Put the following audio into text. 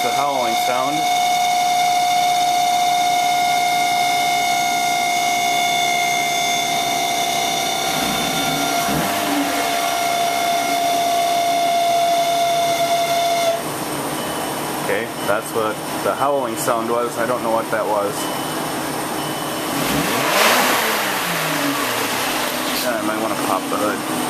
the howling sound. Okay, that's what the howling sound was. I don't know what that was. Yeah, I might want to pop the hood.